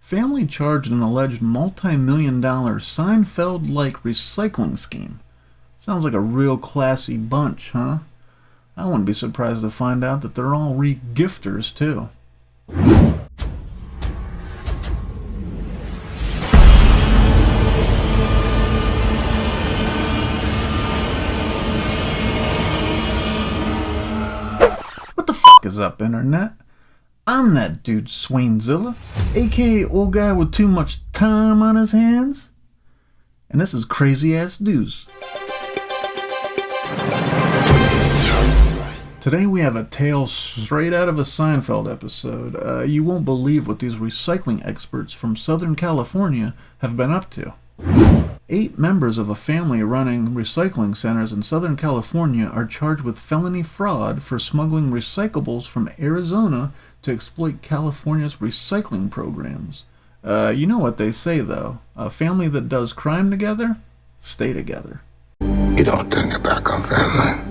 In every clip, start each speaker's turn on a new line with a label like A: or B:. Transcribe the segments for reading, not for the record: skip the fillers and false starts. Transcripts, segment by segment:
A: Family charged an alleged multi-million-dollar Seinfeld-like recycling scheme. Sounds like a real classy bunch, huh? I wouldn't be surprised to find out that they're all re-gifters, too. What the f*** is up, Internet? I'm that dude Swainzilla, aka old guy with too much time on his hands. And this is Crazy Ass News. Today we have a tale straight out of a Seinfeld episode. You won't believe what these recycling experts from Southern California have been up to. 8 members of a family running recycling centers in Southern California are charged with felony fraud for smuggling recyclables from Arizona to exploit California's recycling programs. You know what they say, though. A family that does crime together, stay together.
B: You don't turn your back on family.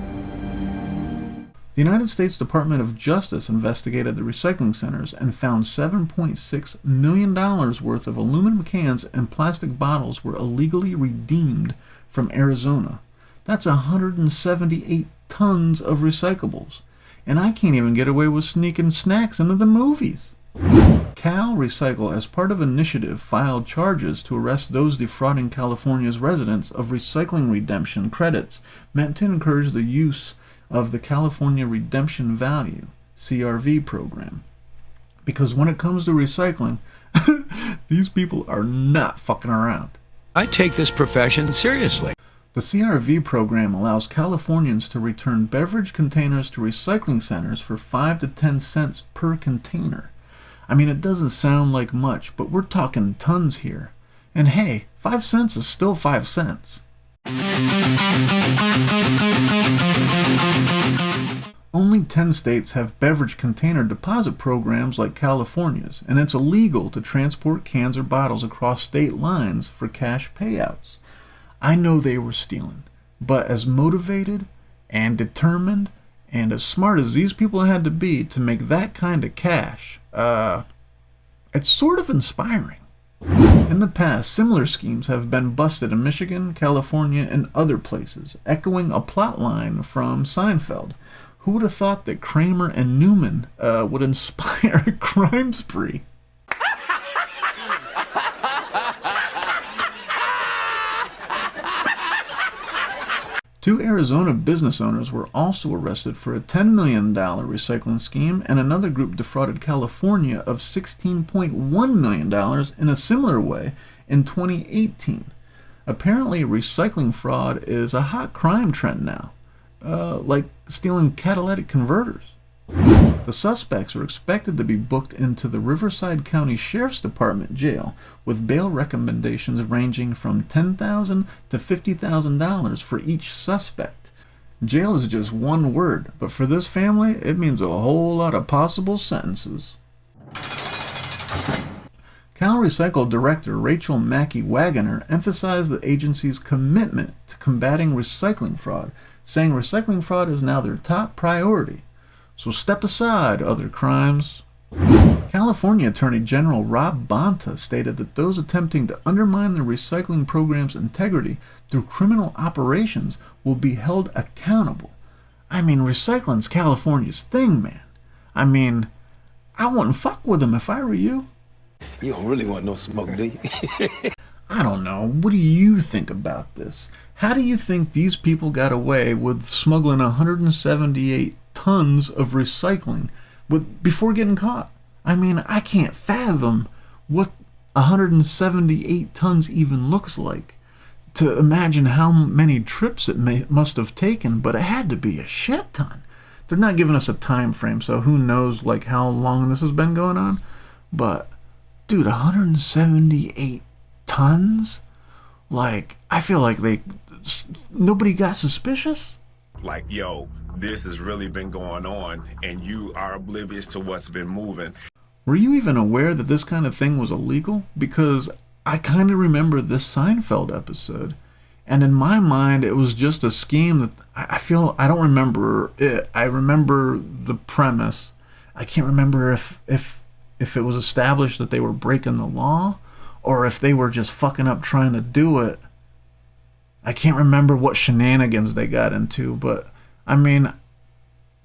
A: The United States Department of Justice investigated the recycling centers and found $7.6 million worth of aluminum cans and plastic bottles were illegally redeemed from Arizona. That's 178 tons of recyclables. And I can't even get away with sneaking snacks into the movies. Cal Recycle, as part of an initiative, filed charges to arrest those defrauding California's residents of recycling redemption credits meant to encourage the use of the California Redemption Value, CRV program. Because when it comes to recycling, these people are not fucking around.
C: I take this profession seriously.
A: The CRV program allows Californians to return beverage containers to recycling centers for 5 to 10 cents per container. I mean, it doesn't sound like much, but we're talking tons here. And hey, 5 cents is still 5 cents. Only 10 states have beverage container deposit programs like California's, and it's illegal to transport cans or bottles across state lines for cash payouts. I know they were stealing, but as motivated and determined and as smart as these people had to be to make that kind of cash, it's sort of inspiring. In the past, similar schemes have been busted in Michigan, California, and other places, echoing a plot line from Seinfeld. Who would have thought that Kramer and Newman would inspire a crime spree? Two Arizona business owners were also arrested for a $10 million recycling scheme, and another group defrauded California of $16.1 million in a similar way in 2018. Apparently, recycling fraud is a hot crime trend now, like stealing catalytic converters. The suspects are expected to be booked into the Riverside County Sheriff's Department jail, with bail recommendations ranging from $10,000 to $50,000 for each suspect. Jail is just one word, but for this family, it means a whole lot of possible sentences. Cal Recycle Director Rachel Mackey Wagoner emphasized the agency's commitment to combating recycling fraud, saying recycling fraud is now their top priority. So step aside, other crimes. California Attorney General Rob Bonta stated that those attempting to undermine the recycling program's integrity through criminal operations will be held accountable. I mean, recycling's California's thing, man. I mean, I wouldn't fuck with them if I were you.
D: You don't really want no smoke, do you?
A: I don't know. What do you think about this? How do you think these people got away with smuggling 178 tons of recycling before getting caught? I mean, I can't fathom what 178 tons even looks like. To imagine how many trips it must have taken, but it had to be a shit ton. They're not giving us a time frame, so who knows like how long this has been going on. But dude, 178 tons? Like, I feel like nobody got suspicious.
E: Like, yo, this has really been going on, and you are oblivious to what's been moving.
A: Were you even aware that this kind of thing was illegal? Because I kind of remember this Seinfeld episode, and in my mind, it was just a scheme that I don't remember it. I remember the premise. I can't remember if if it was established that they were breaking the law, or if they were just fucking up trying to do it. I can't remember what shenanigans they got into, but I mean,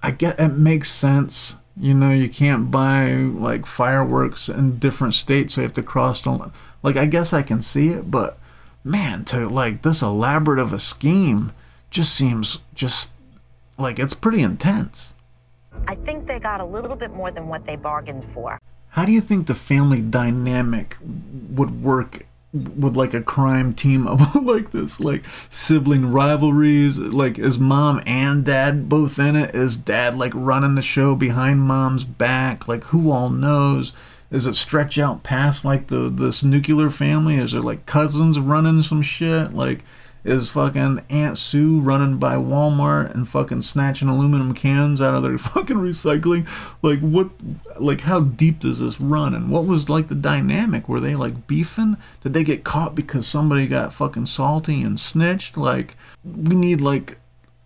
A: I get it makes sense. You know, you can't buy like fireworks in different states, so you have to cross the, like, I guess I can see it, but man, to like this elaborate of a scheme just seems just like it's pretty intense.
F: I think they got a little bit more than what they bargained for.
A: How do you think the family dynamic would work with like a crime team up like this? Like sibling rivalries, like is mom and dad both in it? Is dad like running the show behind mom's back? Like who all knows? Does it stretch out past like this nuclear family? Is there like cousins running some shit? Like is fucking Aunt Sue running by Walmart and fucking snatching aluminum cans out of their fucking recycling? Like what, like how deep does this run? And what was like the dynamic? Were they like beefing? Did they get caught because somebody got fucking salty and snitched? Like we need like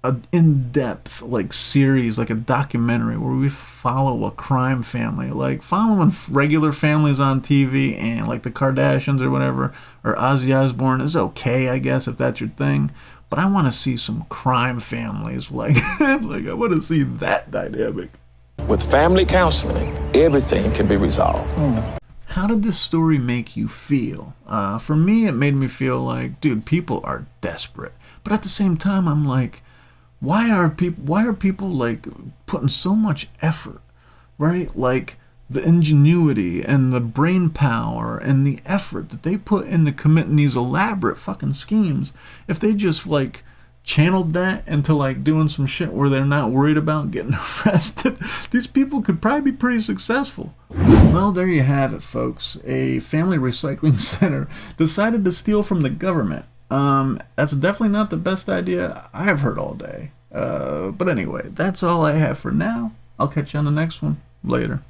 A: a in-depth like series, like a documentary where we follow a crime family, like following regular families on TV and like the Kardashians or whatever, or Ozzy Osbourne is okay, I guess, if that's your thing, but I want to see some crime families, like like I want to see that dynamic.
C: With family counseling, everything can be resolved.
A: How did this story make you feel? For me, it made me feel like, dude, people are desperate, but at the same time I'm like, why are people like putting so much effort, right? Like the ingenuity and the brain power and the effort that they put into committing these elaborate fucking schemes. If they just like channeled that into like doing some shit where they're not worried about getting arrested, these people could probably be pretty successful. Well, there you have it, folks. A family recycling center decided to steal from the government. That's definitely not the best idea I've heard all day. But anyway, that's all I have for now. I'll catch you on the next one. Later.